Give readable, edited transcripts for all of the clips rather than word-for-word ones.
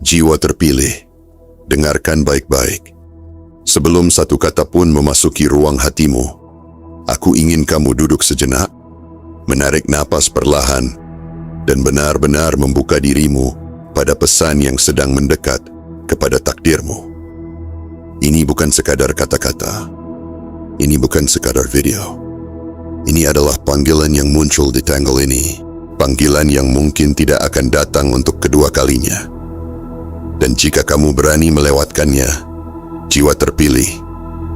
Jiwa terpilih, dengarkan baik-baik. Sebelum satu kata pun memasuki ruang hatimu, aku ingin kamu duduk sejenak, menarik napas perlahan, dan benar-benar membuka dirimu pada pesan yang sedang mendekat kepada takdirmu. Ini bukan sekadar kata-kata, ini bukan sekadar video. Ini adalah panggilan yang muncul di tanggal ini, panggilan yang mungkin tidak akan datang untuk kedua kalinya. Dan jika kamu berani melewatkannya, jiwa terpilih,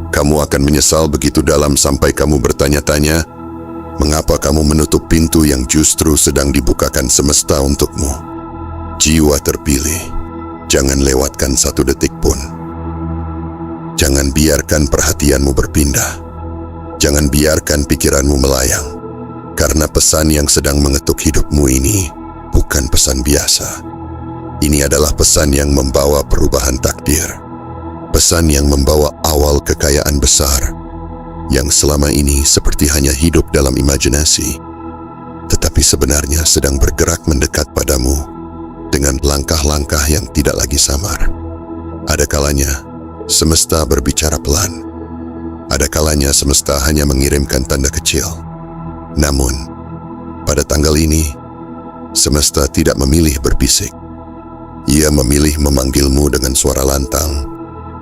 kamu akan menyesal begitu dalam sampai kamu bertanya-tanya, mengapa kamu menutup pintu yang justru sedang dibukakan semesta untukmu? Jiwa terpilih, jangan lewatkan satu detik pun. Jangan biarkan perhatianmu berpindah. Jangan biarkan pikiranmu melayang. Karena pesan yang sedang mengetuk hidupmu ini bukan pesan biasa. Ini adalah pesan yang membawa perubahan takdir. Pesan yang membawa awal kekayaan besar, yang selama ini seperti hanya hidup dalam imajinasi, tetapi sebenarnya sedang bergerak mendekat padamu dengan langkah-langkah yang tidak lagi samar. Ada kalanya semesta berbicara pelan. Ada kalanya semesta hanya mengirimkan tanda kecil. Namun, pada tanggal ini, semesta tidak memilih berbisik. Ia memilih memanggilmu dengan suara lantang,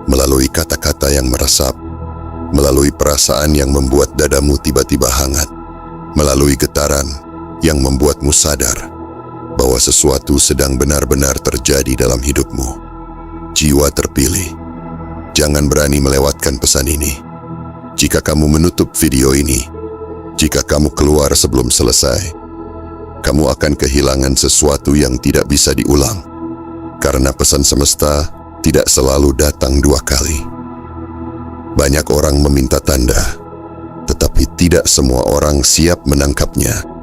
melalui kata-kata yang meresap, melalui perasaan yang membuat dadamu tiba-tiba hangat, melalui getaran yang membuatmu sadar bahwa sesuatu sedang benar-benar terjadi dalam hidupmu. Jiwa terpilih, jangan berani melewatkan pesan ini. Jika kamu menutup video ini, jika kamu keluar sebelum selesai, kamu akan kehilangan sesuatu yang tidak bisa diulang. Karena pesan semesta tidak selalu datang dua kali. Banyak orang meminta tanda, tetapi tidak semua orang siap menangkapnya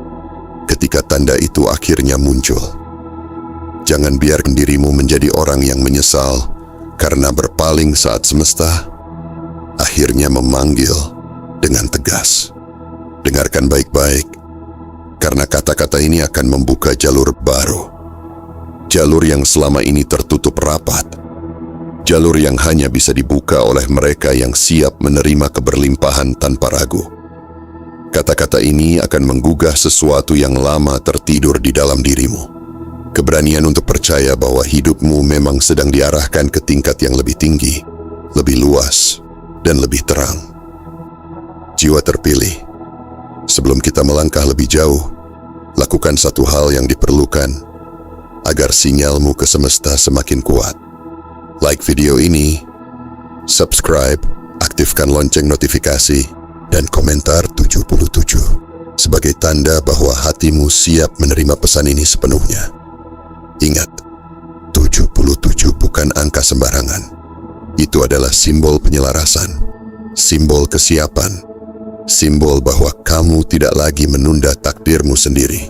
ketika tanda itu akhirnya muncul. Jangan biarkan dirimu menjadi orang yang menyesal karena berpaling saat semesta akhirnya memanggil dengan tegas. Dengarkan baik-baik, karena kata-kata ini akan membuka jalur baru. Jalur yang selama ini tertutup rapat. Jalur yang hanya bisa dibuka oleh mereka yang siap menerima keberlimpahan tanpa ragu. Kata-kata ini akan menggugah sesuatu yang lama tertidur di dalam dirimu. Keberanian untuk percaya bahwa hidupmu memang sedang diarahkan ke tingkat yang lebih tinggi, lebih luas, dan lebih terang. Jiwa terpilih, sebelum kita melangkah lebih jauh, lakukan satu hal yang diperlukan agar sinyalmu ke semesta semakin kuat. Like video ini, subscribe, aktifkan lonceng notifikasi, dan komentar 77 sebagai tanda bahwa hatimu siap menerima pesan ini sepenuhnya. Ingat, 77 bukan angka sembarangan. Itu adalah simbol penyelarasan, simbol kesiapan, simbol bahwa kamu tidak lagi menunda takdirmu sendiri.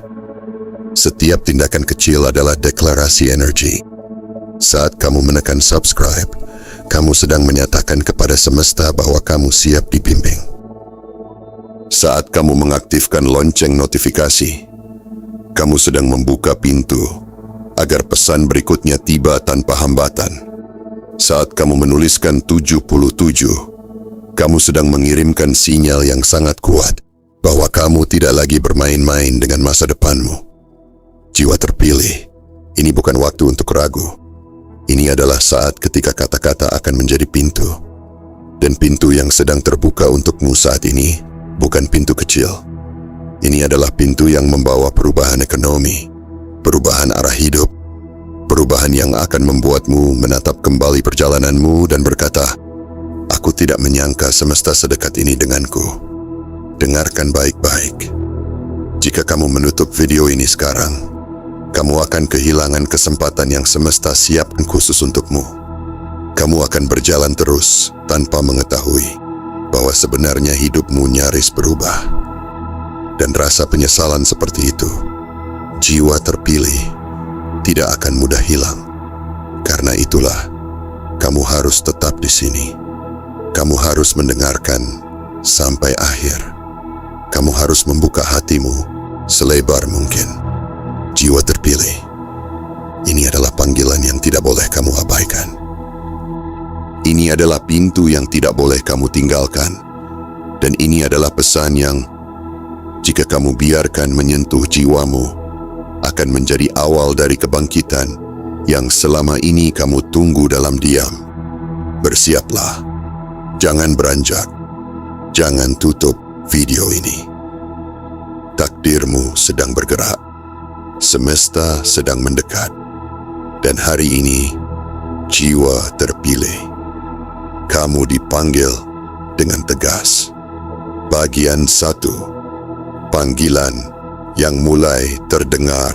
Setiap tindakan kecil adalah deklarasi energi. Saat kamu menekan subscribe, kamu sedang menyatakan kepada semesta bahwa kamu siap dibimbing. Saat kamu mengaktifkan lonceng notifikasi, kamu sedang membuka pintu agar pesan berikutnya tiba tanpa hambatan. Saat kamu menuliskan 77, kamu sedang mengirimkan sinyal yang sangat kuat bahwa kamu tidak lagi bermain-main dengan masa depanmu. Jiwa terpilih, ini bukan waktu untuk ragu. Ini adalah saat ketika kata-kata akan menjadi pintu. Dan pintu yang sedang terbuka untukmu saat ini bukan pintu kecil. Ini adalah pintu yang membawa perubahan ekonomi, perubahan arah hidup, perubahan yang akan membuatmu menatap kembali perjalananmu dan berkata, "Aku tidak menyangka semesta sedekat ini denganku." Dengarkan baik-baik. Jika kamu menutup video ini sekarang, kamu akan kehilangan kesempatan yang semesta siapkan khusus untukmu. Kamu akan berjalan terus tanpa mengetahui bahwa sebenarnya hidupmu nyaris berubah. Dan rasa penyesalan seperti itu, jiwa terpilih, tidak akan mudah hilang. Karena itulah, kamu harus tetap di sini. Kamu harus mendengarkan sampai akhir. Kamu harus membuka hatimu selebar mungkin. Jiwa terpilih, ini ini adalah panggilan yang tidak boleh kamu abaikan. Ini adalah pintu yang tidak boleh kamu tinggalkan. Dan ini adalah pesan yang, jika kamu biarkan menyentuh jiwamu, akan menjadi awal dari kebangkitan yang selama ini kamu tunggu dalam diam. Bersiaplah. Jangan beranjak. Jangan tutup video ini. Takdirmu sedang bergerak. Semesta sedang mendekat. Dan hari ini, jiwa terpilih. Kamu dipanggil dengan tegas. Bagian 1. Panggilan yang mulai terdengar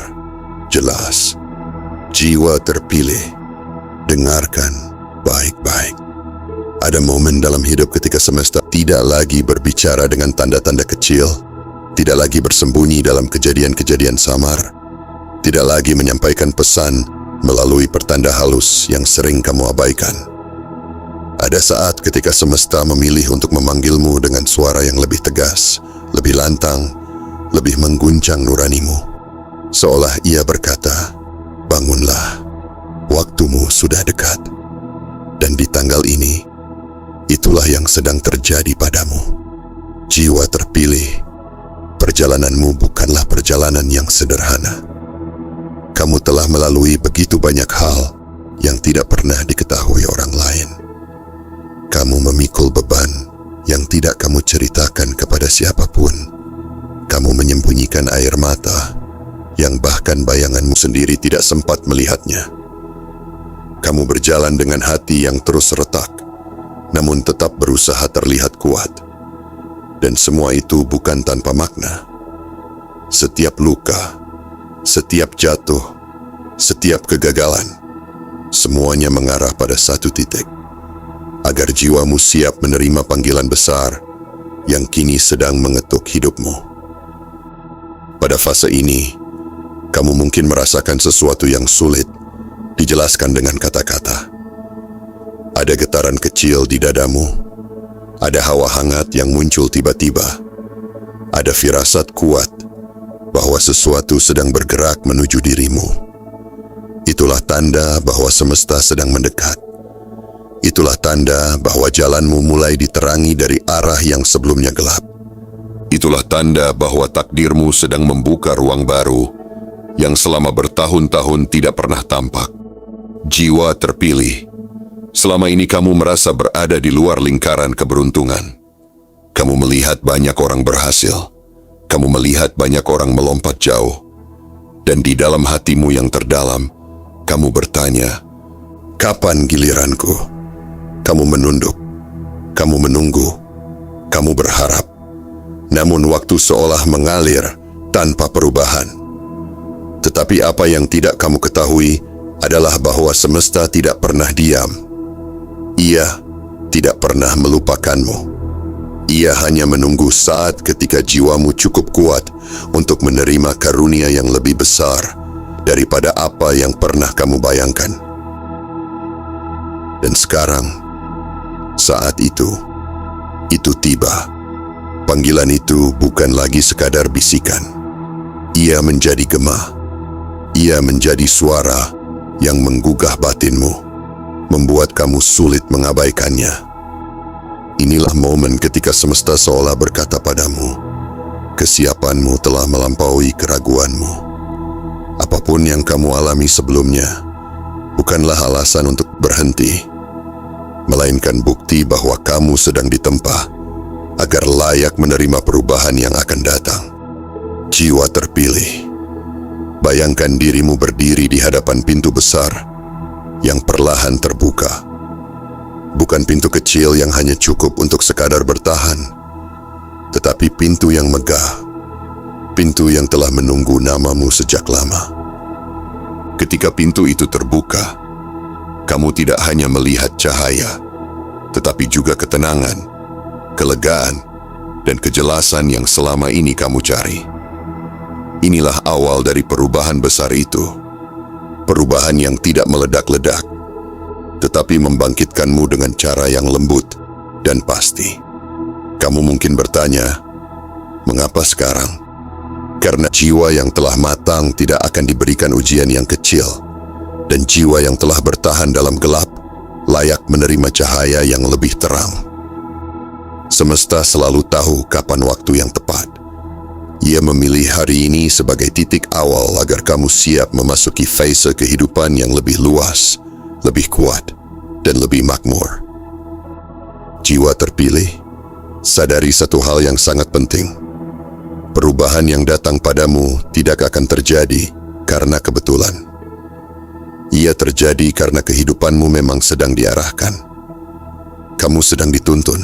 jelas. Jiwa terpilih. Dengarkan baik-baik. Ada momen dalam hidup ketika semesta tidak lagi berbicara dengan tanda-tanda kecil, tidak lagi bersembunyi dalam kejadian-kejadian samar, tidak lagi menyampaikan pesan melalui pertanda halus yang sering kamu abaikan. Ada saat ketika semesta memilih untuk memanggilmu dengan suara yang lebih tegas, lebih lantang, lebih mengguncang nuranimu. Seolah ia berkata, bangunlah, waktumu sudah dekat. Dan di tanggal ini, itulah yang sedang terjadi padamu. Jiwa terpilih, perjalananmu bukanlah perjalanan yang sederhana. Kamu telah melalui begitu banyak hal yang tidak pernah diketahui orang lain. Kamu memikul beban yang tidak kamu ceritakan kepada siapapun. Kamu menyembunyikan air mata yang bahkan bayanganmu sendiri tidak sempat melihatnya. Kamu berjalan dengan hati yang terus retak, namun tetap berusaha terlihat kuat. Dan semua itu bukan tanpa makna. Setiap luka, setiap jatuh, setiap kegagalan, semuanya mengarah pada satu titik. Agar jiwamu siap menerima panggilan besar yang kini sedang mengetuk hidupmu. Pada fase ini, kamu mungkin merasakan sesuatu yang sulit dijelaskan dengan kata-kata. Ada getaran kecil di dadamu, ada hawa hangat yang muncul tiba-tiba, ada firasat kuat bahwa sesuatu sedang bergerak menuju dirimu. Itulah tanda bahwa semesta sedang mendekat. Itulah tanda bahwa jalanmu mulai diterangi dari arah yang sebelumnya gelap. Itulah tanda bahwa takdirmu sedang membuka ruang baru yang selama bertahun-tahun tidak pernah tampak. Jiwa terpilih. Selama ini kamu merasa berada di luar lingkaran keberuntungan. Kamu melihat banyak orang berhasil. Kamu melihat banyak orang melompat jauh. Dan di dalam hatimu yang terdalam, kamu bertanya, kapan giliranku? Kamu menunduk, kamu menunggu, kamu berharap. Namun waktu seolah mengalir tanpa perubahan. Tetapi apa yang tidak kamu ketahui adalah bahwa semesta tidak pernah diam. Ia tidak pernah melupakanmu. Ia hanya menunggu saat ketika jiwamu cukup kuat untuk menerima karunia yang lebih besar daripada apa yang pernah kamu bayangkan. Dan sekarang, saat itu tiba. Panggilan itu bukan lagi sekadar bisikan. Ia menjadi gema. Ia menjadi suara yang menggugah batinmu, membuat kamu sulit mengabaikannya. Inilah momen ketika semesta seolah berkata padamu, kesiapanmu telah melampaui keraguanmu. Apapun yang kamu alami sebelumnya, bukanlah alasan untuk berhenti, melainkan bukti bahwa kamu sedang ditempa agar layak menerima perubahan yang akan datang. Jiwa terpilih. Bayangkan dirimu berdiri di hadapan pintu besar yang perlahan terbuka. Bukan pintu kecil yang hanya cukup untuk sekadar bertahan, tetapi pintu yang megah, pintu yang telah menunggu namamu sejak lama. Ketika pintu itu terbuka, kamu tidak hanya melihat cahaya, tetapi juga ketenangan, kelegaan, dan kejelasan yang selama ini kamu cari. Inilah awal dari perubahan besar itu. Perubahan yang tidak meledak-ledak, tetapi membangkitkanmu dengan cara yang lembut dan pasti. Kamu mungkin bertanya, mengapa sekarang? Karena jiwa yang telah matang tidak akan diberikan ujian yang kecil, dan jiwa yang telah bertahan dalam gelap layak menerima cahaya yang lebih terang. Semesta selalu tahu kapan waktu yang tepat. Ia memilih hari ini sebagai titik awal agar kamu siap memasuki fase kehidupan yang lebih luas, lebih kuat, dan lebih makmur. Jiwa terpilih, sadari satu hal yang sangat penting. Perubahan yang datang padamu tidak akan terjadi karena kebetulan. Ia terjadi karena kehidupanmu memang sedang diarahkan. Kamu sedang dituntun,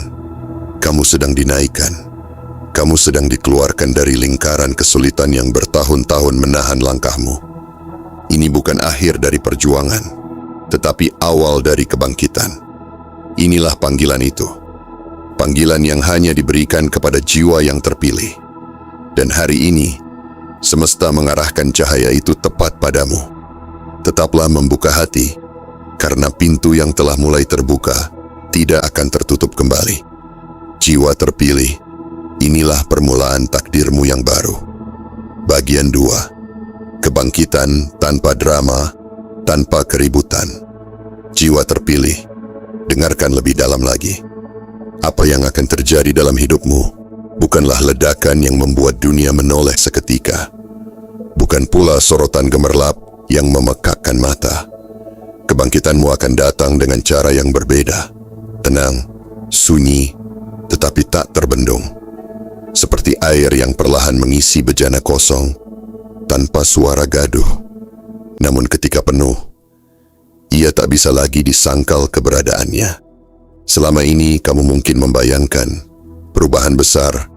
kamu sedang dinaikkan. Kamu sedang dikeluarkan dari lingkaran kesulitan yang bertahun-tahun menahan langkahmu. Ini bukan akhir dari perjuangan, tetapi awal dari kebangkitan. Inilah panggilan itu. Panggilan yang hanya diberikan kepada jiwa yang terpilih. Dan hari ini, semesta mengarahkan cahaya itu tepat padamu. Tetaplah membuka hati, karena pintu yang telah mulai terbuka tidak akan tertutup kembali. Jiwa terpilih, inilah permulaan takdirmu yang baru. Bagian 2. Kebangkitan tanpa drama, tanpa keributan. Jiwa terpilih, dengarkan lebih dalam lagi. Apa yang akan terjadi dalam hidupmu bukanlah ledakan yang membuat dunia menoleh seketika. Bukan pula sorotan gemerlap yang memekakkan mata. Kebangkitanmu akan datang dengan cara yang berbeda. Tenang, sunyi, tetapi tak terbendung. Seperti air yang perlahan mengisi bejana kosong, tanpa suara gaduh. Namun ketika penuh, ia tak bisa lagi disangkal keberadaannya. Selama ini kamu mungkin membayangkan, perubahan besar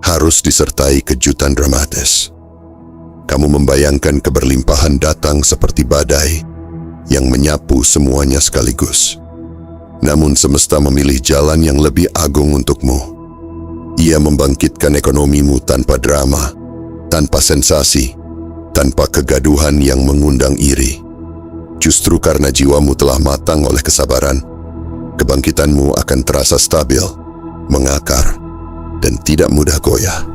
harus disertai kejutan dramatis. Kamu membayangkan keberlimpahan datang seperti badai yang menyapu semuanya sekaligus. Namun semesta memilih jalan yang lebih agung untukmu. Ia membangkitkan ekonomimu tanpa drama, tanpa sensasi, tanpa kegaduhan yang mengundang iri. Justru karena jiwamu telah matang oleh kesabaran, kebangkitanmu akan terasa stabil, mengakar, dan tidak mudah goyah.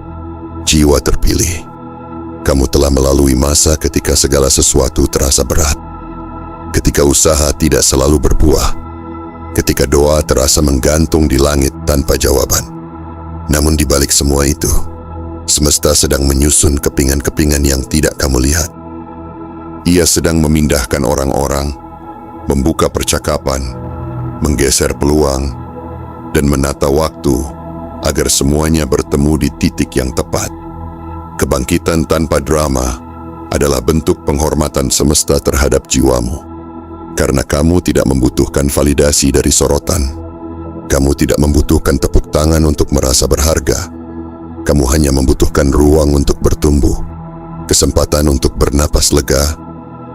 Jiwa terpilih, kamu telah melalui masa ketika segala sesuatu terasa berat, ketika usaha tidak selalu berbuah, ketika doa terasa menggantung di langit tanpa jawaban. Namun di balik semua itu, semesta sedang menyusun kepingan-kepingan yang tidak kamu lihat. Ia sedang memindahkan orang-orang, membuka percakapan, menggeser peluang, dan menata waktu agar semuanya bertemu di titik yang tepat. Kebangkitan tanpa drama adalah bentuk penghormatan semesta terhadap jiwamu. Karena kamu tidak membutuhkan validasi dari sorotan. Kamu tidak membutuhkan tepuk tangan untuk merasa berharga. Kamu hanya membutuhkan ruang untuk bertumbuh, kesempatan untuk bernapas lega,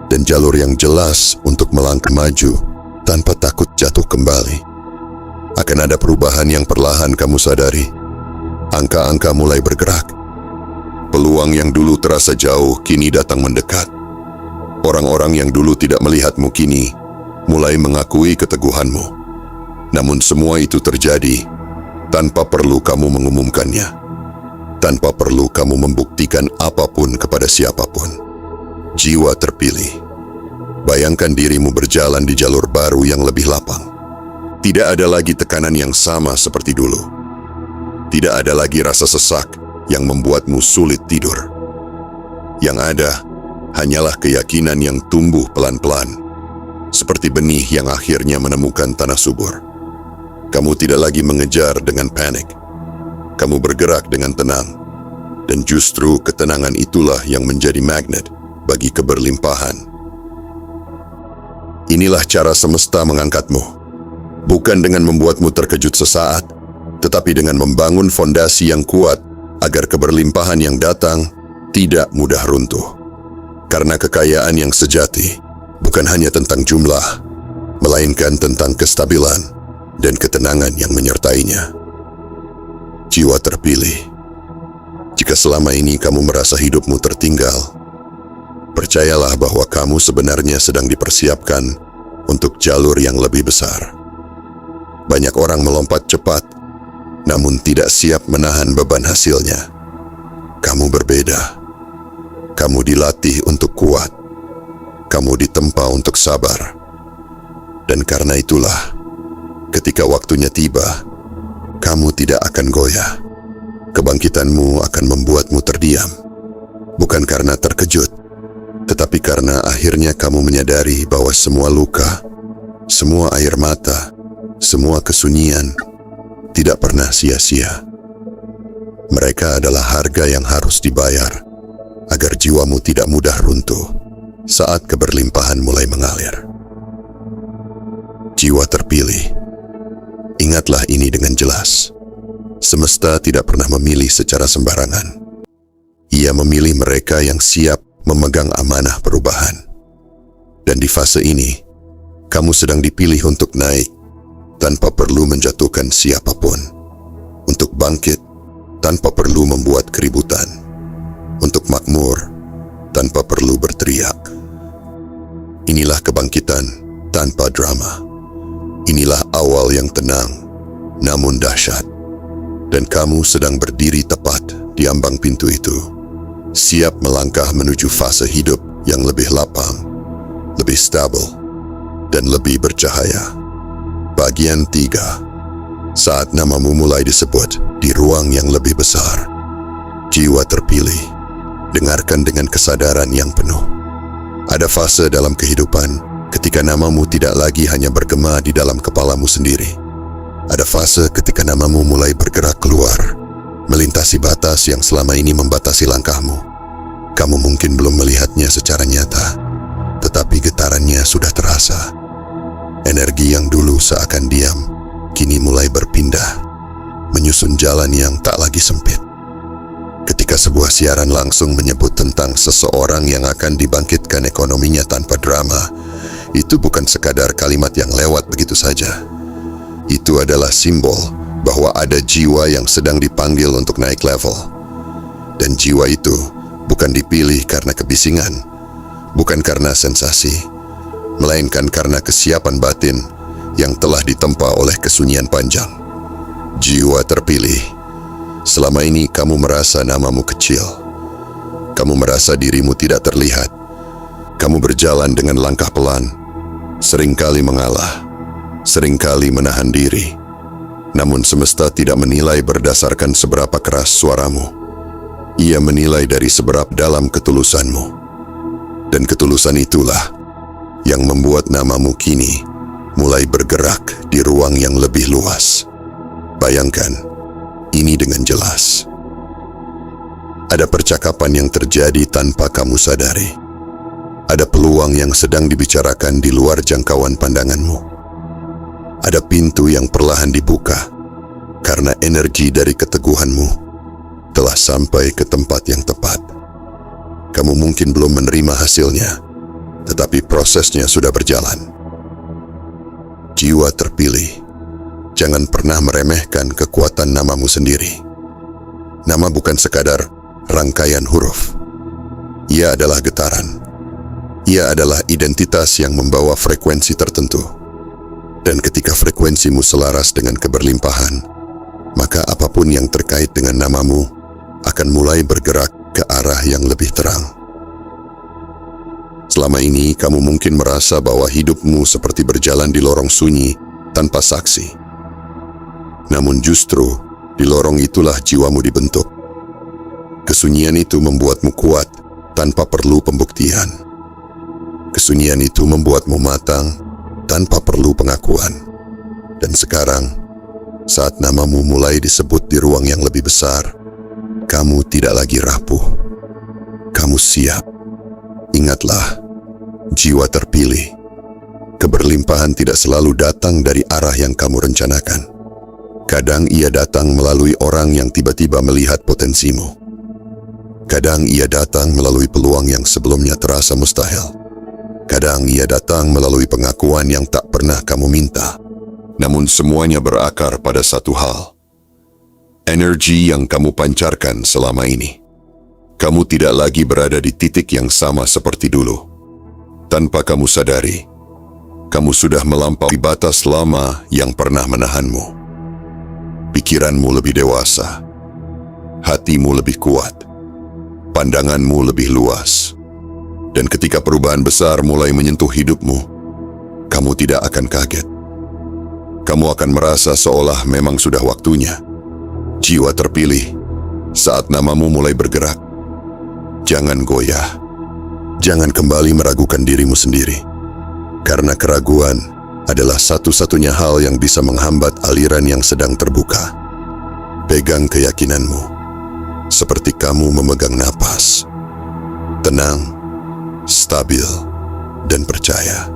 dan jalur yang jelas untuk melangkah maju tanpa takut jatuh kembali. Akan ada perubahan yang perlahan kamu sadari. Angka-angka mulai bergerak. Peluang yang dulu terasa jauh kini datang mendekat. Orang-orang yang dulu tidak melihatmu kini mulai mengakui keteguhanmu. Namun semua itu terjadi tanpa perlu kamu mengumumkannya, tanpa perlu kamu membuktikan apapun kepada siapapun. Jiwa terpilih, bayangkan dirimu berjalan di jalur baru yang lebih lapang. Tidak ada lagi tekanan yang sama seperti dulu. Tidak ada lagi rasa sesak yang membuatmu sulit tidur. Yang ada hanyalah keyakinan yang tumbuh pelan-pelan, seperti benih yang akhirnya menemukan tanah subur. Kamu tidak lagi mengejar dengan panik. Kamu bergerak dengan tenang. Dan justru ketenangan itulah yang menjadi magnet bagi keberlimpahan. Inilah cara semesta mengangkatmu. Bukan dengan membuatmu terkejut sesaat, tetapi dengan membangun fondasi yang kuat agar keberlimpahan yang datang tidak mudah runtuh. Karena kekayaan yang sejati bukan hanya tentang jumlah, melainkan tentang kestabilan dan ketenangan yang menyertainya. Jiwa terpilih, jika selama ini kamu merasa hidupmu tertinggal, percayalah bahwa kamu sebenarnya sedang dipersiapkan untuk jalur yang lebih besar. Banyak orang melompat cepat, namun tidak siap menahan beban hasilnya. Kamu berbeda. Kamu dilatih untuk kuat. kamu ditempa untuk sabar. Dan karena itulah, ketika waktunya tiba, kamu tidak akan goyah. Kebangkitanmu akan membuatmu terdiam. Bukan karena terkejut, tetapi karena akhirnya kamu menyadari bahwa semua luka, semua air mata, semua kesunyian tidak pernah sia-sia. Mereka adalah harga yang harus dibayar agar jiwamu tidak mudah runtuh saat keberlimpahan mulai mengalir. Jiwa terpilih. Ingatlah ini dengan jelas. Semesta tidak pernah memilih secara sembarangan. Ia memilih mereka yang siap memegang amanah perubahan. Dan di fase ini, kamu sedang dipilih untuk naik tanpa perlu menjatuhkan siapapun. Untuk bangkit tanpa perlu membuat keributan. Untuk makmur tanpa perlu berteriak. Inilah kebangkitan tanpa drama. Inilah awal yang tenang, namun dahsyat. Dan kamu sedang berdiri tepat di ambang pintu itu, siap melangkah menuju fase hidup yang lebih lapang, lebih stabil, dan lebih bercahaya. Bagian 3. Saat namamu mulai disebut di ruang yang lebih besar. Jiwa terpilih, dengarkan dengan kesadaran yang penuh. Ada fase dalam kehidupan ketika namamu tidak lagi hanya bergema di dalam kepalamu sendiri. Ada fase ketika namamu mulai bergerak keluar, melintasi batas yang selama ini membatasi langkahmu. Kamu mungkin belum melihatnya secara nyata, tetapi getarannya sudah terasa. Energi yang dulu seakan diam, kini mulai berpindah, menyusun jalan yang tak lagi sempit. Ketika sebuah siaran langsung menyebut tentang seseorang yang akan dibangkitkan ekonominya tanpa drama, itu bukan sekadar kalimat yang lewat begitu saja. Itu adalah simbol bahwa ada jiwa yang sedang dipanggil untuk naik level. Dan jiwa itu bukan dipilih karena kebisingan, bukan karena sensasi, melainkan karena kesiapan batin yang telah ditempa oleh kesunyian panjang. Jiwa terpilih. Selama ini kamu merasa namamu kecil. Kamu merasa dirimu tidak terlihat. Kamu berjalan dengan langkah pelan, seringkali mengalah, seringkali menahan diri. Namun semesta tidak menilai berdasarkan seberapa keras suaramu. Ia menilai dari seberapa dalam ketulusanmu. Dan ketulusan itulah yang membuat namamu kini mulai bergerak di ruang yang lebih luas. Bayangkan ini dengan jelas. Ada percakapan yang terjadi tanpa kamu sadari. Ada peluang yang sedang dibicarakan di luar jangkauan pandanganmu. Ada pintu yang perlahan dibuka karena energi dari keteguhanmu telah sampai ke tempat yang tepat. Kamu mungkin belum menerima hasilnya, tetapi prosesnya sudah berjalan. Jiwa terpilih. Jangan pernah meremehkan kekuatan namamu sendiri. Nama bukan sekadar rangkaian huruf. Ia adalah getaran. Ia adalah identitas yang membawa frekuensi tertentu. Dan ketika frekuensimu selaras dengan keberlimpahan, maka apapun yang terkait dengan namamu akan mulai bergerak ke arah yang lebih terang. Selama ini kamu mungkin merasa bahwa hidupmu seperti berjalan di lorong sunyi tanpa saksi. Namun justru di lorong itulah jiwamu dibentuk. Kesunyian itu membuatmu kuat tanpa perlu pembuktian. Kesunyian itu membuatmu matang tanpa perlu pengakuan. Dan sekarang, saat namamu mulai disebut di ruang yang lebih besar, kamu tidak lagi rapuh. Kamu siap. Ingatlah, jiwa terpilih. Keberlimpahan tidak selalu datang dari arah yang kamu rencanakan. Kadang ia datang melalui orang yang tiba-tiba melihat potensimu. Kadang ia datang melalui peluang yang sebelumnya terasa mustahil. Kadang ia datang melalui pengakuan yang tak pernah kamu minta. Namun semuanya berakar pada satu hal. Energi yang kamu pancarkan selama ini. Kamu tidak lagi berada di titik yang sama seperti dulu. Tanpa kamu sadari, kamu sudah melampaui batas lama yang pernah menahanmu. Pikiranmu lebih dewasa, hatimu lebih kuat, pandanganmu lebih luas. Dan ketika perubahan besar mulai menyentuh hidupmu, kamu tidak akan kaget. Kamu akan merasa seolah memang sudah waktunya. Jiwa terpilih, saat namamu mulai bergerak, jangan goyah. Jangan kembali meragukan dirimu sendiri. Karena keraguan adalah satu-satunya hal yang bisa menghambat aliran yang sedang terbuka. Pegang keyakinanmu, seperti kamu memegang napas. Tenang, stabil, dan percaya.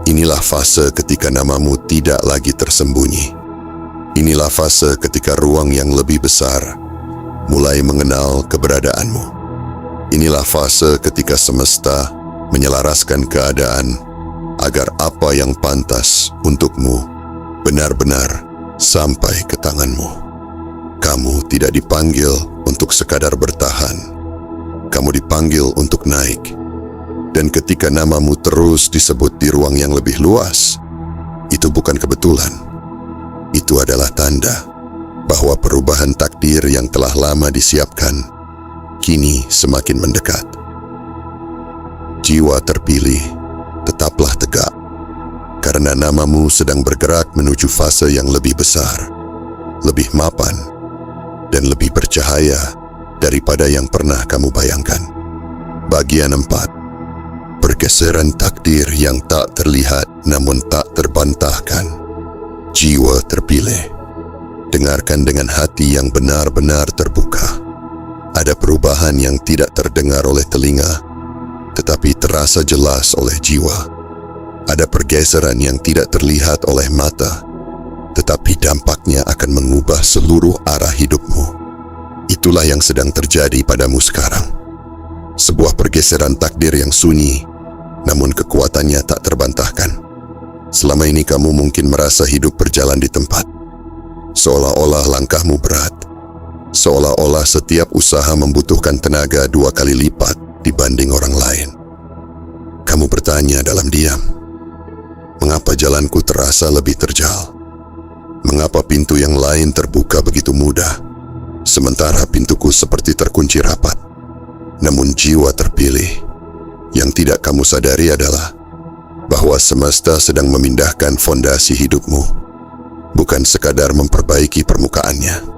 Inilah fase ketika namamu tidak lagi tersembunyi. Inilah fase ketika ruang yang lebih besar mulai mengenal keberadaanmu. Inilah fase ketika semesta menyelaraskan keadaan agar apa yang pantas untukmu benar-benar sampai ke tanganmu. Kamu tidak dipanggil untuk sekadar bertahan. Kamu dipanggil untuk naik. Dan ketika namamu terus disebut di ruang yang lebih luas, itu bukan kebetulan. Itu adalah tanda bahwa perubahan takdir yang telah lama disiapkan kini semakin mendekat. Jiwa terpilih, tetaplah tegak, karena namamu sedang bergerak menuju fase yang lebih besar, lebih mapan, dan lebih bercahaya daripada yang pernah kamu bayangkan. Bagian 4. Pergeseran takdir yang tak terlihat namun tak terbantahkan. Jiwa terpilih, dengarkan dengan hati yang benar-benar terbuka. Ada perubahan yang tidak terdengar oleh telinga, tetapi terasa jelas oleh jiwa. Ada pergeseran yang tidak terlihat oleh mata, tetapi dampaknya akan mengubah seluruh arah hidupmu. Itulah yang sedang terjadi padamu sekarang. Sebuah pergeseran takdir yang sunyi, namun kekuatannya tak terbantahkan. Selama ini kamu mungkin merasa hidup berjalan di tempat. Seolah-olah langkahmu berat. Seolah-olah setiap usaha membutuhkan tenaga 2 kali lipat dibanding orang lain. Kamu bertanya dalam diam, mengapa jalanku terasa lebih terjal? Mengapa pintu yang lain terbuka begitu mudah, sementara pintuku seperti terkunci rapat? Namun jiwa terpilih, yang tidak kamu sadari adalah bahwa semesta sedang memindahkan fondasi hidupmu, bukan sekadar memperbaiki permukaannya.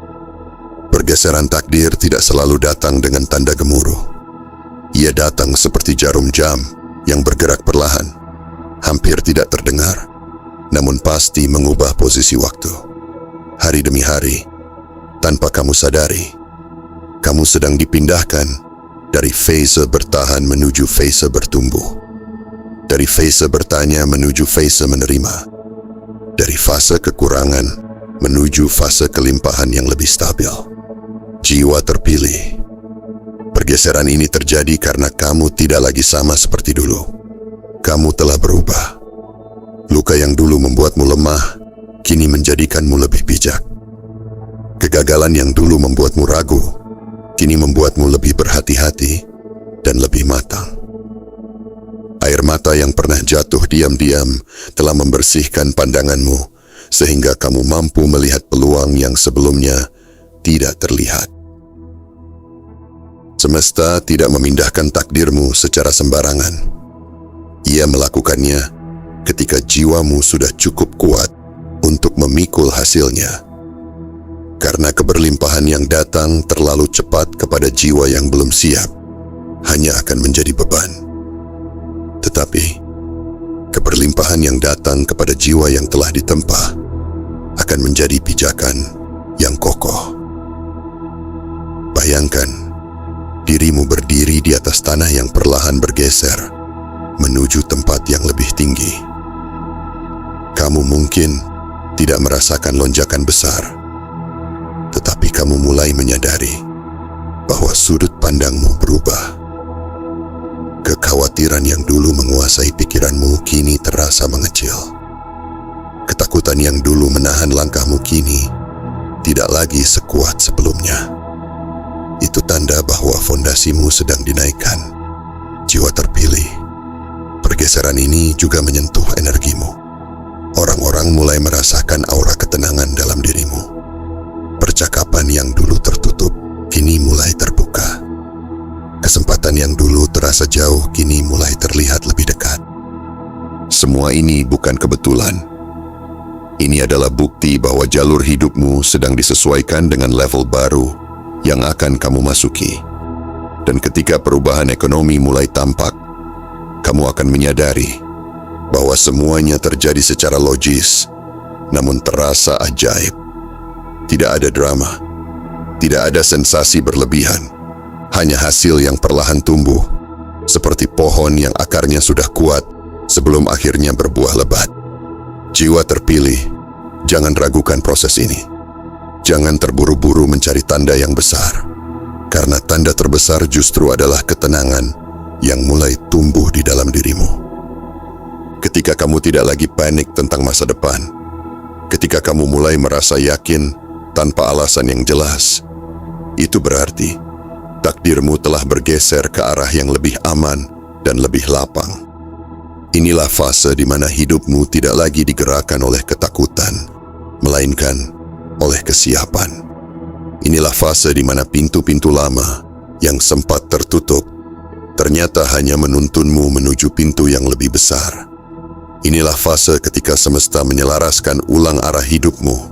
Pergeseran takdir tidak selalu datang dengan tanda gemuruh. Ia datang seperti jarum jam yang bergerak perlahan, hampir tidak terdengar, namun pasti mengubah posisi waktu. Hari demi hari, tanpa kamu sadari, kamu sedang dipindahkan dari fase bertahan menuju fase bertumbuh. Dari fase bertanya menuju fase menerima. Dari fase kekurangan menuju fase kelimpahan yang lebih stabil. Jiwa terpilih. Pergeseran ini terjadi karena kamu tidak lagi sama seperti dulu. Kamu telah berubah. Luka yang dulu membuatmu lemah, kini menjadikanmu lebih bijak. Kegagalan yang dulu membuatmu ragu, kini membuatmu lebih berhati-hati dan lebih matang. Air mata yang pernah jatuh diam-diam telah membersihkan pandanganmu, sehingga kamu mampu melihat peluang yang sebelumnya tidak terlihat. Semesta tidak memindahkan takdirmu secara sembarangan. Ia melakukannya ketika jiwamu sudah cukup kuat untuk memikul hasilnya. Karena keberlimpahan yang datang terlalu cepat kepada jiwa yang belum siap, hanya akan menjadi beban. Tetapi, keberlimpahan yang datang kepada jiwa yang telah ditempa akan menjadi pijakan yang kokoh. Bayangkan, dirimu berdiri di atas tanah yang perlahan bergeser menuju tempat yang lebih tinggi. Kamu mungkin tidak merasakan lonjakan besar, tetapi kamu mulai menyadari bahwa sudut pandangmu berubah. Kekhawatiran yang dulu menguasai pikiranmu kini terasa mengecil. Ketakutan yang dulu menahan langkahmu kini tidak lagi sekuat sebelumnya. Itu tanda bahwa fondasimu sedang dinaikkan. Jiwa terpilih. Pergeseran ini juga menyentuh energimu. Orang-orang mulai merasakan aura ketenangan dalam dirimu. Percakapan yang dulu tertutup kini mulai terbuka. Kesempatan yang dulu terasa jauh kini mulai semua ini bukan kebetulan. Ini adalah bukti bahwa jalur hidupmu sedang disesuaikan dengan level baru yang akan kamu masuki. Dan ketika perubahan ekonomi mulai tampak, kamu akan menyadari bahwa semuanya terjadi secara logis, namun terasa ajaib. Tidak ada drama, tidak ada sensasi berlebihan, hanya hasil yang perlahan tumbuh, seperti pohon yang akarnya sudah kuat sebelum akhirnya berbuah lebat. Jiwa terpilih, jangan ragukan proses ini. Jangan terburu-buru mencari tanda yang besar, karena tanda terbesar justru adalah ketenangan yang mulai tumbuh di dalam dirimu. Ketika kamu tidak lagi panik tentang masa depan, ketika kamu mulai merasa yakin tanpa alasan yang jelas, itu berarti takdirmu telah bergeser ke arah yang lebih aman dan lebih lapang. Inilah fase di mana hidupmu tidak lagi digerakkan oleh ketakutan, melainkan oleh kesiapan. Inilah fase di mana pintu-pintu lama yang sempat tertutup ternyata hanya menuntunmu menuju pintu yang lebih besar. Inilah fase ketika semesta menyelaraskan ulang arah hidupmu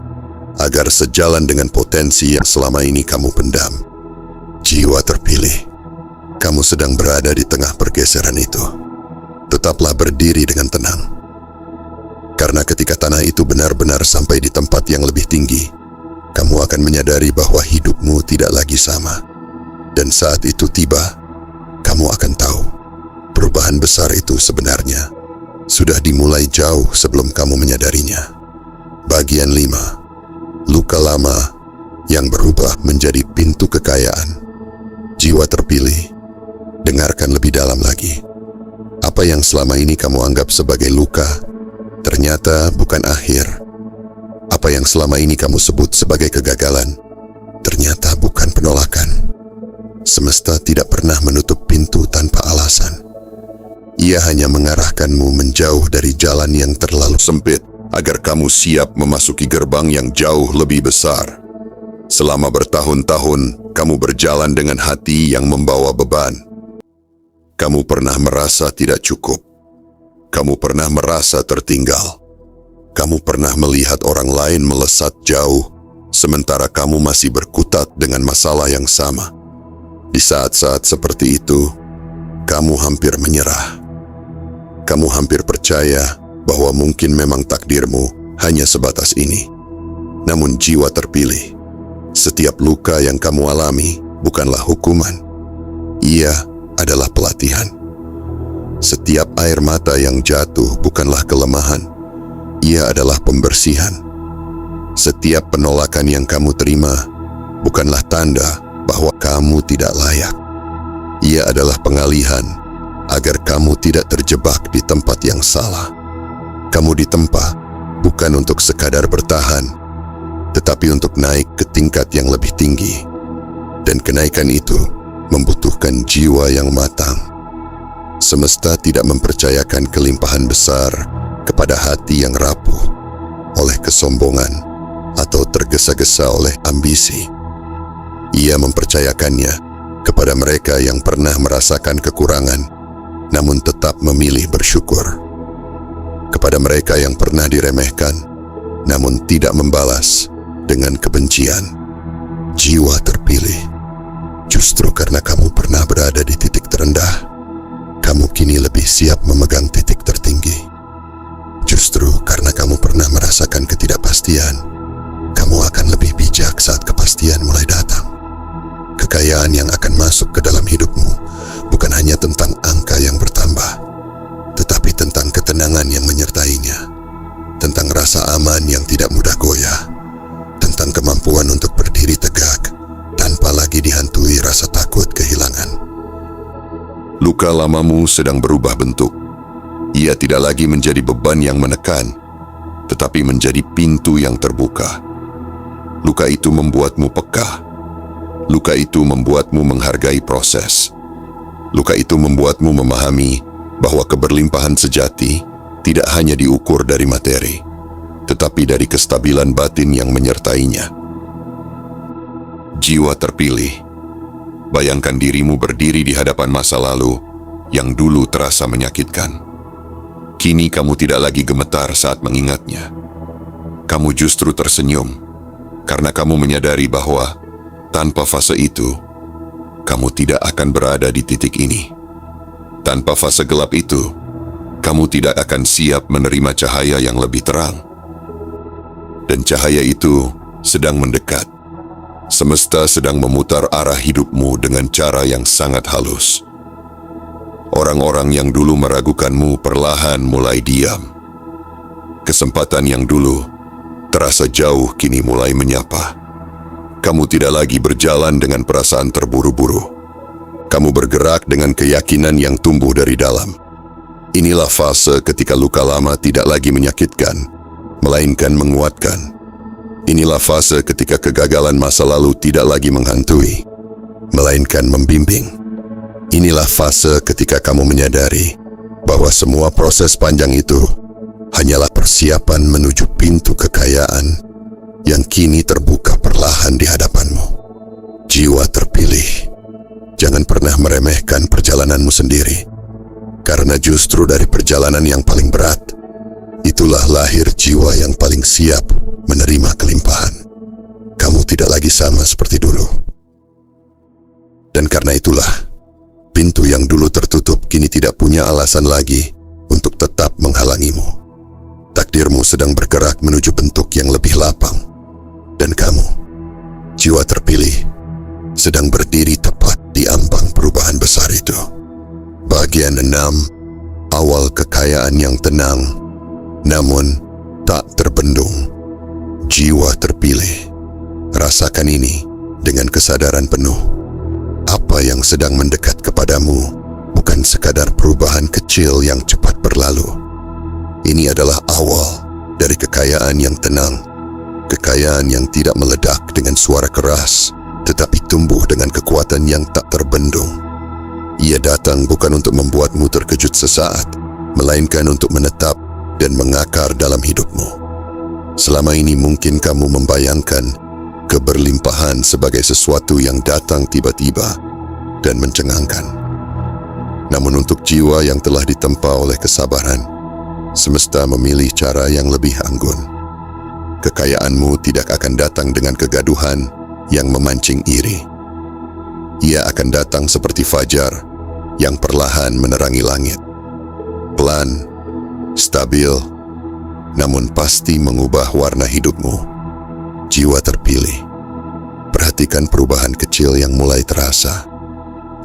agar sejalan dengan potensi yang selama ini kamu pendam. Jiwa terpilih, kamu sedang berada di tengah pergeseran itu. Tetaplah berdiri dengan tenang. Karena ketika tanah itu benar-benar sampai di tempat yang lebih tinggi, kamu akan menyadari bahwa hidupmu tidak lagi sama. Dan saat itu tiba, kamu akan tahu perubahan besar itu sebenarnya sudah dimulai jauh sebelum kamu menyadarinya. Bagian 5. Luka lama yang berubah menjadi pintu kekayaan. Jiwa terpilih, dengarkan lebih dalam lagi. Apa yang selama ini kamu anggap sebagai luka, ternyata bukan akhir. Apa yang selama ini kamu sebut sebagai kegagalan, ternyata bukan penolakan. Semesta tidak pernah menutup pintu tanpa alasan. Ia hanya mengarahkanmu menjauh dari jalan yang terlalu sempit agar kamu siap memasuki gerbang yang jauh lebih besar. Selama bertahun-tahun, kamu berjalan dengan hati yang membawa beban. Kamu pernah merasa tidak cukup. Kamu pernah merasa tertinggal. Kamu pernah melihat orang lain melesat jauh, sementara kamu masih berkutat dengan masalah yang sama. Di saat-saat seperti itu, kamu hampir menyerah. Kamu hampir percaya bahwa mungkin memang takdirmu hanya sebatas ini. Namun jiwa terpilih, setiap luka yang kamu alami bukanlah hukuman. Ia adalah pelatihan. Setiap air mata yang jatuh bukanlah kelemahan. Ia adalah pembersihan. Setiap penolakan yang kamu terima bukanlah tanda bahwa kamu tidak layak. Ia adalah pengalihan agar kamu tidak terjebak di tempat yang salah. Kamu ditempa bukan untuk sekadar bertahan, tetapi untuk naik ke tingkat yang lebih tinggi. Dan kenaikan itu membutuhkan jiwa yang matang. Semesta tidak mempercayakan kelimpahan besar kepada hati yang rapuh oleh kesombongan atau tergesa-gesa oleh ambisi. Ia mempercayakannya kepada mereka yang pernah merasakan kekurangan, namun tetap memilih bersyukur. Kepada mereka yang pernah diremehkan, namun tidak membalas dengan kebencian. Jiwa terpilih, justru karena kamu pernah berada di titik terendah, kamu kini lebih siap memegang titik tertinggi. Justru karena kamu pernah merasakan ketidakpastian, kamu akan lebih bijak saat kepastian mulai datang. Kekayaan yang akan masuk ke dalam hidupmu bukan hanya tentang angka yang bertambah, tetapi tentang ketenangan yang menyertainya, tentang rasa aman yang tidak mudah goyah, tentang kemampuan untuk berdiri tegak tanpa lagi dihantui rasa takut kehilangan. Luka lamamu sedang berubah bentuk. Ia tidak lagi menjadi beban yang menekan, tetapi menjadi pintu yang terbuka. Luka itu membuatmu peka. Luka itu membuatmu menghargai proses. Luka itu membuatmu memahami bahwa keberlimpahan sejati tidak hanya diukur dari materi, tetapi dari kestabilan batin yang menyertainya. Jiwa terpilih, bayangkan dirimu berdiri di hadapan masa lalu yang dulu terasa menyakitkan. Kini kamu tidak lagi gemetar saat mengingatnya. Kamu justru tersenyum karena kamu menyadari bahwa tanpa fase itu, kamu tidak akan berada di titik ini. Tanpa fase gelap itu, kamu tidak akan siap menerima cahaya yang lebih terang. Dan cahaya itu sedang mendekat. Semesta sedang memutar arah hidupmu dengan cara yang sangat halus. Orang-orang yang dulu meragukanmu perlahan mulai diam. Kesempatan yang dulu terasa jauh kini mulai menyapa. Kamu tidak lagi berjalan dengan perasaan terburu-buru. Kamu bergerak dengan keyakinan yang tumbuh dari dalam. Inilah fase ketika luka lama tidak lagi menyakitkan, melainkan menguatkan. Inilah fase ketika kegagalan masa lalu tidak lagi menghantui, melainkan membimbing. Inilah fase ketika kamu menyadari bahwa semua proses panjang itu hanyalah persiapan menuju pintu kekayaan yang kini terbuka perlahan di hadapanmu. Jiwa terpilih, jangan pernah meremehkan perjalananmu sendiri, karena justru dari perjalanan yang paling berat, itulah lahir jiwa yang paling siap menerima kelimpahan. Kamu tidak lagi sama seperti dulu. Dan karena itulah, pintu yang dulu tertutup kini tidak punya alasan lagi untuk tetap menghalangimu. Takdirmu sedang bergerak menuju bentuk yang lebih lapang. Dan kamu, jiwa terpilih, sedang berdiri tepat di ambang perubahan besar itu. Bagian 6, awal kekayaan yang tenang, namun tak terbendung. Jiwa terpilih, rasakan ini dengan kesadaran penuh. Apa yang sedang mendekat kepadamu bukan sekadar perubahan kecil yang cepat berlalu. Ini adalah awal dari kekayaan yang tenang. Kekayaan yang tidak meledak dengan suara keras, tetapi tumbuh dengan kekuatan yang tak terbendung. Ia datang bukan untuk membuatmu terkejut sesaat, melainkan untuk menetap dan mengakar dalam hidupmu. Selama ini mungkin kamu membayangkan keberlimpahan sebagai sesuatu yang datang tiba-tiba dan mencengangkan. Namun untuk jiwa yang telah ditempa oleh kesabaran, semesta memilih cara yang lebih anggun. Kekayaanmu tidak akan datang dengan kegaduhan yang memancing iri. Ia akan datang seperti fajar yang perlahan menerangi langit. Pelan, stabil, namun pasti mengubah warna hidupmu. Jiwa terpilih, perhatikan perubahan kecil yang mulai terasa.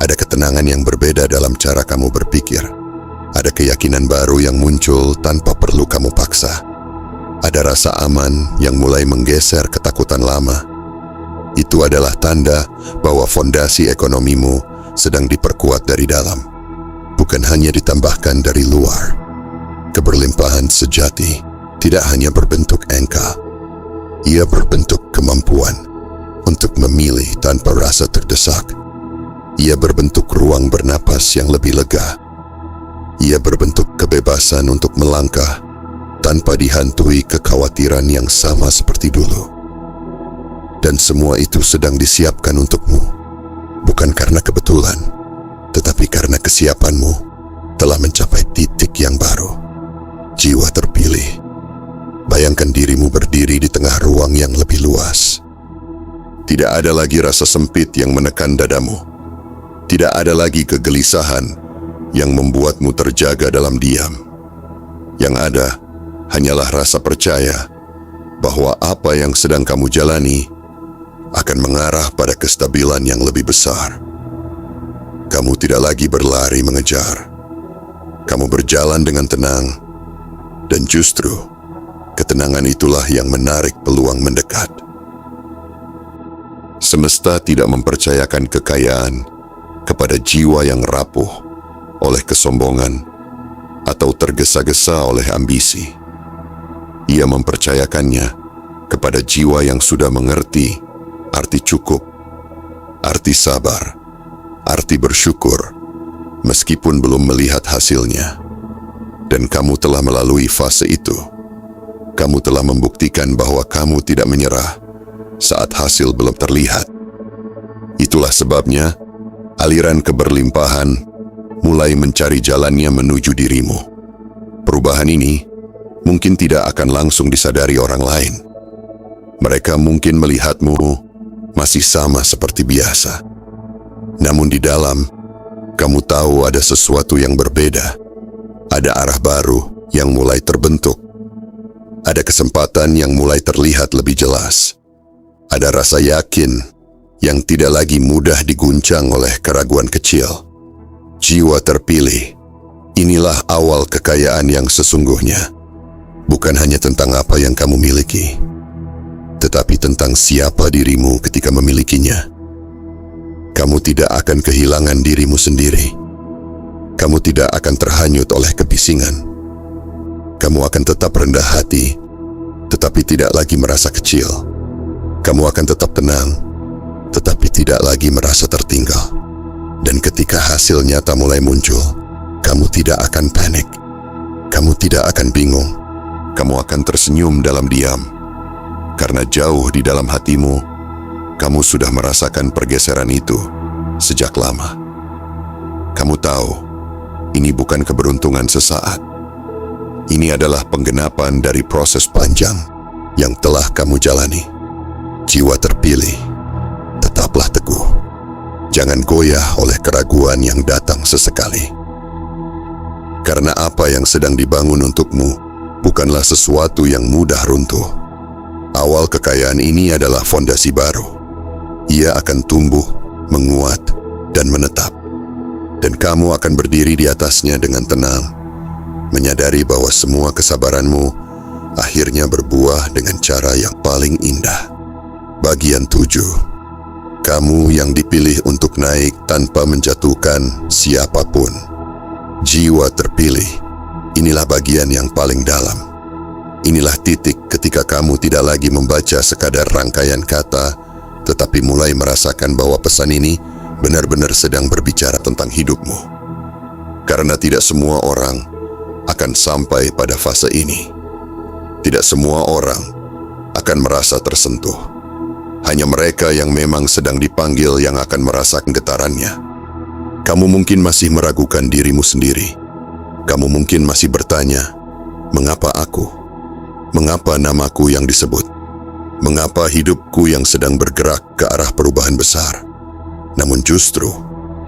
Ada ketenangan yang berbeda dalam cara kamu berpikir. Ada keyakinan baru yang muncul tanpa perlu kamu paksa. Ada rasa aman yang mulai menggeser ketakutan lama. Itu adalah tanda bahwa fondasi ekonomimu sedang diperkuat dari dalam, bukan hanya ditambahkan dari luar. Keberlimpahan sejati tidak hanya berbentuk angka, ia berbentuk kemampuan untuk memilih tanpa rasa terdesak. Ia berbentuk ruang bernapas yang lebih lega. Ia berbentuk kebebasan untuk melangkah tanpa dihantui kekhawatiran yang sama seperti dulu. Dan semua itu sedang disiapkan untukmu, bukan karena kebetulan, tetapi karena kesiapanmu telah mencapai titik yang baru. Jiwa terpilih, bayangkan dirimu berdiri di tengah ruang yang lebih luas. Tidak ada lagi rasa sempit yang menekan dadamu. Tidak ada lagi kegelisahan yang membuatmu terjaga dalam diam. Yang ada hanyalah rasa percaya bahwa apa yang sedang kamu jalani akan mengarah pada kestabilan yang lebih besar. Kamu tidak lagi berlari mengejar. Kamu berjalan dengan tenang, dan justru ketenangan itulah yang menarik peluang mendekat. Semesta tidak mempercayakan kekayaan kepada jiwa yang rapuh oleh kesombongan atau tergesa-gesa oleh ambisi. Ia mempercayakannya kepada jiwa yang sudah mengerti arti cukup, arti sabar, arti bersyukur, meskipun belum melihat hasilnya. Dan kamu telah melalui fase itu. Kamu telah membuktikan bahwa kamu tidak menyerah saat hasil belum terlihat. Itulah sebabnya aliran keberlimpahan mulai mencari jalannya menuju dirimu. Perubahan ini mungkin tidak akan langsung disadari orang lain. Mereka mungkin melihatmu masih sama seperti biasa. Namun di dalam, kamu tahu ada sesuatu yang berbeda. Ada arah baru yang mulai terbentuk. Ada kesempatan yang mulai terlihat lebih jelas. Ada rasa yakin yang tidak lagi mudah diguncang oleh keraguan kecil. Jiwa terpilih. Inilah awal kekayaan yang sesungguhnya. Bukan hanya tentang apa yang kamu miliki, tetapi tentang siapa dirimu ketika memilikinya. Kamu tidak akan kehilangan dirimu sendiri. Kamu tidak akan terhanyut oleh kebisingan. Kamu akan tetap rendah hati, tetapi tidak lagi merasa kecil. Kamu akan tetap tenang, tetapi tidak lagi merasa tertinggal. Dan ketika hasil nyata mulai muncul, kamu tidak akan panik. Kamu tidak akan bingung. Kamu akan tersenyum dalam diam. Karena jauh di dalam hatimu, kamu sudah merasakan pergeseran itu sejak lama. Kamu tahu, ini bukan keberuntungan sesaat. Ini adalah penggenapan dari proses panjang yang telah kamu jalani. Jiwa terpilih, tetaplah teguh. Jangan goyah oleh keraguan yang datang sesekali. Karena apa yang sedang dibangun untukmu bukanlah sesuatu yang mudah runtuh. Awal kekayaan ini adalah fondasi baru. Ia akan tumbuh, menguat, dan menetap. Dan kamu akan berdiri di atasnya dengan tenang, menyadari bahwa semua kesabaranmu akhirnya berbuah dengan cara yang paling indah. Bagian 7. Kamu yang dipilih untuk naik tanpa menjatuhkan siapapun. Jiwa terpilih. Inilah bagian yang paling dalam. Inilah titik ketika kamu tidak lagi membaca sekadar rangkaian kata, tetapi mulai merasakan bahwa pesan ini benar-benar sedang berbicara tentang hidupmu. Karena tidak semua orang akan sampai pada fase ini. Tidak semua orang akan merasa tersentuh. Hanya mereka yang memang sedang dipanggil yang akan merasakan getarannya. Kamu mungkin masih meragukan dirimu sendiri. Kamu mungkin masih bertanya, mengapa aku? Mengapa namaku yang disebut? Mengapa hidupku yang sedang bergerak ke arah perubahan besar? Namun justru,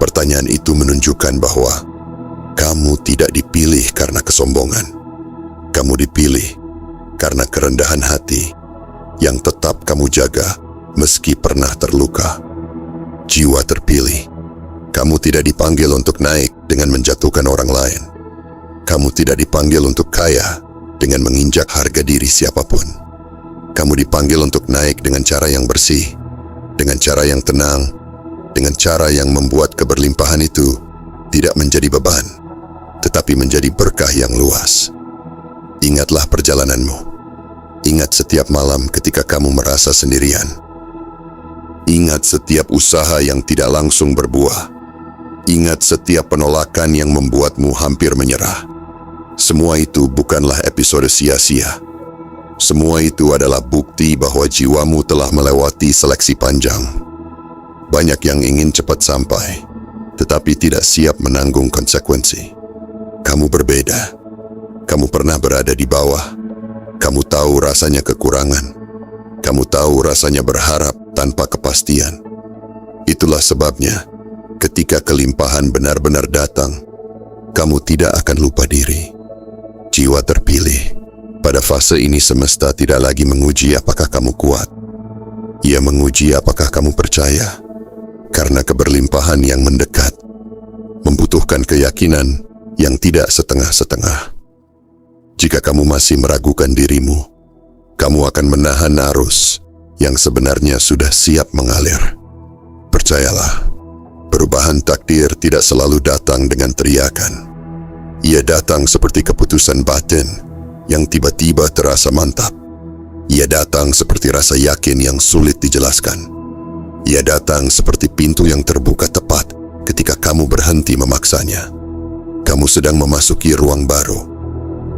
pertanyaan itu menunjukkan bahwa kamu tidak dipilih karena kesombongan. Kamu dipilih karena kerendahan hati yang tetap kamu jaga meski pernah terluka. Jiwa terpilih. Kamu tidak dipanggil untuk naik dengan menjatuhkan orang lain. Kamu tidak dipanggil untuk kaya dengan menginjak harga diri siapapun. Kamu dipanggil untuk naik dengan cara yang bersih, dengan cara yang tenang, dengan cara yang membuat keberlimpahan itu tidak menjadi beban, tetapi menjadi berkah yang luas. Ingatlah perjalananmu. Ingat setiap malam ketika kamu merasa sendirian. Ingat setiap usaha yang tidak langsung berbuah. Ingat setiap penolakan yang membuatmu hampir menyerah. Semua itu bukanlah episode sia-sia. Semua itu adalah bukti bahwa jiwamu telah melewati seleksi panjang. Banyak yang ingin cepat sampai, tetapi tidak siap menanggung konsekuensi. Kamu berbeda. Kamu pernah berada di bawah. Kamu tahu rasanya kekurangan. Kamu tahu rasanya berharap tanpa kepastian. Itulah sebabnya, ketika kelimpahan benar-benar datang, kamu tidak akan lupa diri. Jiwa terpilih. Pada fase ini semesta tidak lagi menguji apakah kamu kuat. Ia menguji apakah kamu percaya. Karena keberlimpahan yang mendekat membutuhkan keyakinan yang tidak setengah-setengah. Jika kamu masih meragukan dirimu, kamu akan menahan arus yang sebenarnya sudah siap mengalir. Percayalah, perubahan takdir tidak selalu datang dengan teriakan. Ia datang seperti keputusan batin yang tiba-tiba terasa mantap. Ia datang seperti rasa yakin yang sulit dijelaskan. Ia datang seperti pintu yang terbuka tepat ketika kamu berhenti memaksanya. Kamu sedang memasuki ruang baru.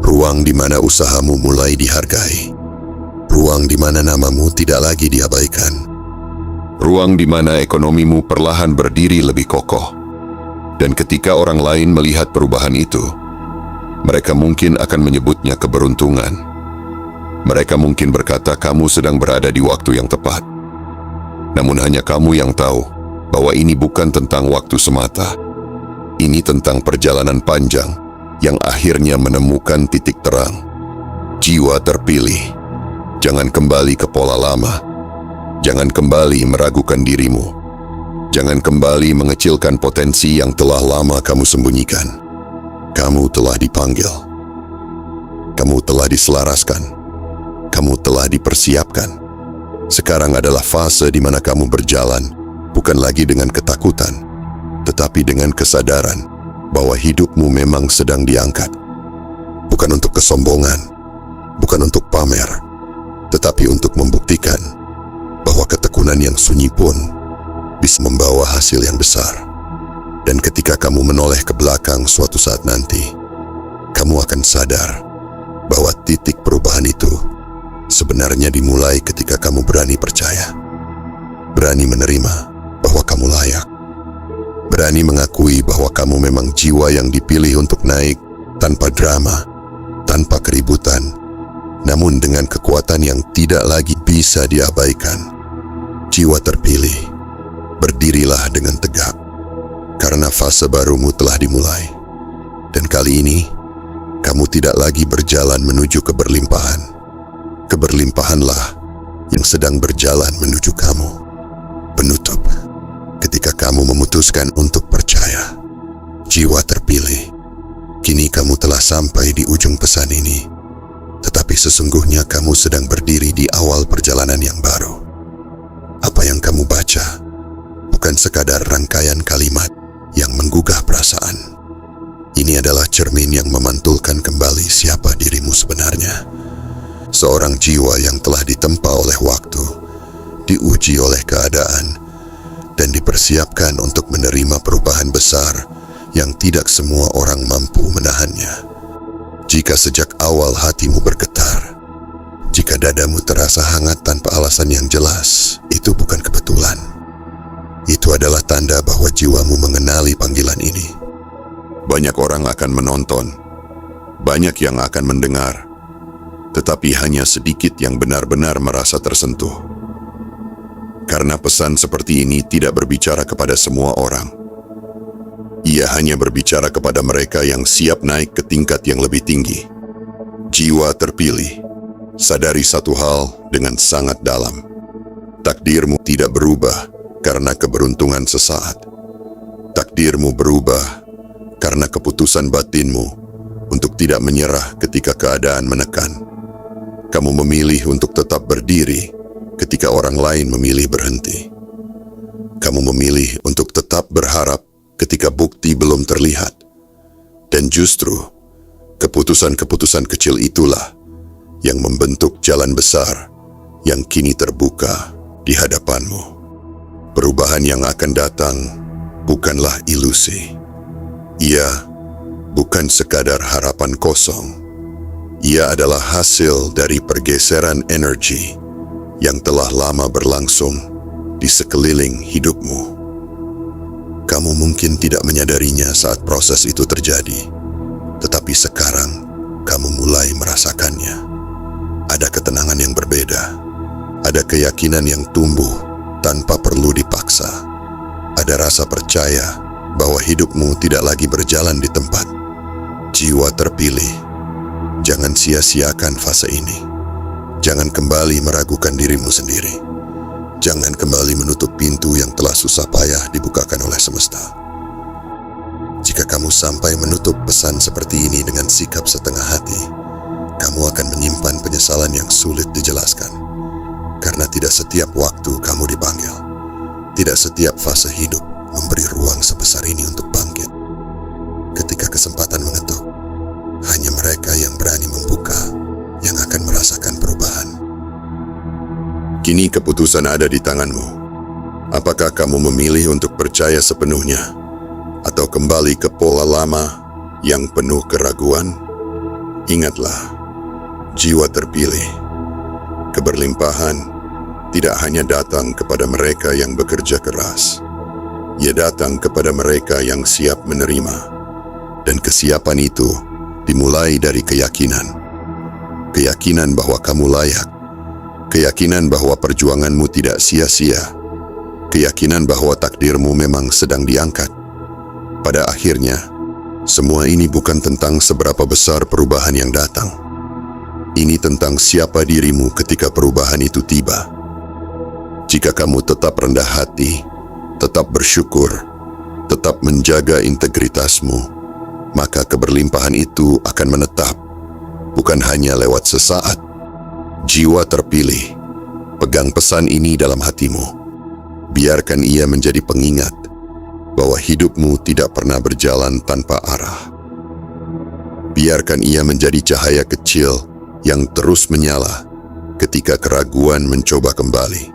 Ruang di mana usahamu mulai dihargai. Ruang di mana namamu tidak lagi diabaikan. Ruang di mana ekonomimu perlahan berdiri lebih kokoh. Dan ketika orang lain melihat perubahan itu, Mereka mungkin akan menyebutnya keberuntungan. Mereka mungkin berkata kamu sedang berada di waktu yang tepat. Namun hanya kamu yang tahu bahwa ini bukan tentang waktu semata. Ini tentang perjalanan panjang yang akhirnya menemukan titik terang. Jiwa terpilih. Jangan kembali ke pola lama. Jangan kembali meragukan dirimu. Jangan kembali mengecilkan potensi yang telah lama kamu sembunyikan. Kamu telah dipanggil. Kamu telah diselaraskan. Kamu telah dipersiapkan. Sekarang adalah fase di mana kamu berjalan, bukan lagi dengan ketakutan, tetapi dengan kesadaran bahwa hidupmu memang sedang diangkat. Bukan untuk kesombongan, bukan untuk pamer, tetapi untuk membuktikan bahwa ketekunan yang sunyi pun bisa membawa hasil yang besar. Dan ketika kamu menoleh ke belakang suatu saat nanti, kamu akan sadar bahwa titik perubahan itu sebenarnya dimulai ketika kamu berani percaya, berani menerima bahwa kamu layak, berani mengakui bahwa kamu memang jiwa yang dipilih untuk naik tanpa drama, tanpa keributan, namun dengan kekuatan yang tidak lagi bisa diabaikan. Jiwa terpilih, berdirilah dengan tegak, karena fase barumu telah dimulai. Dan kali ini, kamu tidak lagi berjalan menuju keberlimpahan. Keberlimpahanlah yang sedang berjalan menuju kamu. Penutup, ketika kamu memutuskan untuk percaya, jiwa terpilih, kini kamu telah sampai di ujung pesan ini. Tetapi sesungguhnya kamu sedang berdiri di awal perjalanan yang baru. Apa yang kamu baca bukan sekadar rangkaian kalimat yang menggugah perasaan. Ini adalah cermin yang memantulkan kembali siapa dirimu sebenarnya. Seorang jiwa yang telah ditempa oleh waktu, diuji oleh keadaan, dan dipersiapkan untuk menerima perubahan besar yang tidak semua orang mampu menahannya. Jika sejak awal hatimu bergetar, jika dadamu terasa hangat tanpa alasan yang jelas, itu bukan kebetulan. Itu adalah tanda bahwa jiwamu mengenali panggilan ini. Banyak orang akan menonton, banyak yang akan mendengar, tetapi hanya sedikit yang benar-benar merasa tersentuh. Karena pesan seperti ini tidak berbicara kepada semua orang. Ia hanya berbicara kepada mereka yang siap naik ke tingkat yang lebih tinggi. Jiwa terpilih, sadari satu hal dengan sangat dalam. Takdirmu tidak berubah karena keberuntungan sesaat. Takdirmu berubah karena keputusan batinmu untuk tidak menyerah ketika keadaan menekan. Kamu memilih untuk tetap berdiri ketika orang lain memilih berhenti. Kamu memilih untuk tetap berharap ketika bukti belum terlihat. Dan justru keputusan-keputusan kecil itulah yang membentuk jalan besar yang kini terbuka di hadapanmu. Perubahan yang akan datang bukanlah ilusi. Ia bukan sekadar harapan kosong. Ia adalah hasil dari pergeseran energi yang telah lama berlangsung di sekeliling hidupmu. Kamu mungkin tidak menyadarinya saat proses itu terjadi, tetapi sekarang kamu mulai merasakannya. Ada ketenangan yang berbeda, ada keyakinan yang tumbuh tanpa perlu dipaksa. Ada rasa percaya bahwa hidupmu tidak lagi berjalan di tempat. Jiwa terpilih, jangan sia-siakan fase ini. Jangan kembali meragukan dirimu sendiri. Jangan kembali menutup pintu yang telah susah payah dibukakan oleh semesta. Jika kamu sampai menutup pesan seperti ini dengan sikap setengah hati, kamu akan menyimpan penyesalan yang sulit dijelaskan. Karena tidak setiap waktu kamu dipanggil, tidak setiap fase hidup memberi ruang sebesar ini untuk bangkit. Ketika kesempatan mengetuk, hanya mereka yang berani membuka yang akan merasakan perubahan. Kini keputusan ada di tanganmu. Apakah kamu memilih untuk percaya sepenuhnya atau kembali ke pola lama yang penuh keraguan? Ingatlah, jiwa terpilih, keberlimpahan tidak hanya datang kepada mereka yang bekerja keras. Ia datang kepada mereka yang siap menerima. Dan kesiapan itu dimulai dari keyakinan. Keyakinan bahwa kamu layak. Keyakinan bahwa perjuanganmu tidak sia-sia. Keyakinan bahwa takdirmu memang sedang diangkat. Pada akhirnya, semua ini bukan tentang seberapa besar perubahan yang datang. Ini tentang siapa dirimu ketika perubahan itu tiba. Jika kamu tetap rendah hati, tetap bersyukur, tetap menjaga integritasmu, maka keberlimpahan itu akan menetap, bukan hanya lewat sesaat. Jiwa terpilih, pegang pesan ini dalam hatimu. Biarkan ia menjadi pengingat bahwa hidupmu tidak pernah berjalan tanpa arah. Biarkan ia menjadi cahaya kecil yang terus menyala ketika keraguan mencoba kembali.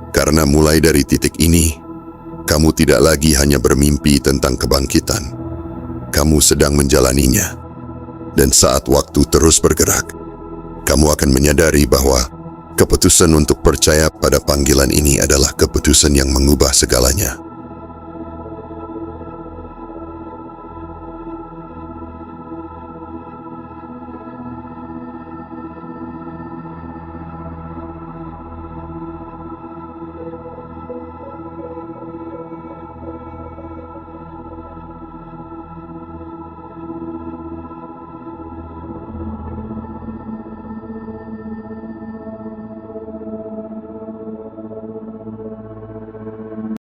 Karena mulai dari titik ini, kamu tidak lagi hanya bermimpi tentang kebangkitan. Kamu sedang menjalaninya. Dan saat waktu terus bergerak, kamu akan menyadari bahwa keputusan untuk percaya pada panggilan ini adalah keputusan yang mengubah segalanya.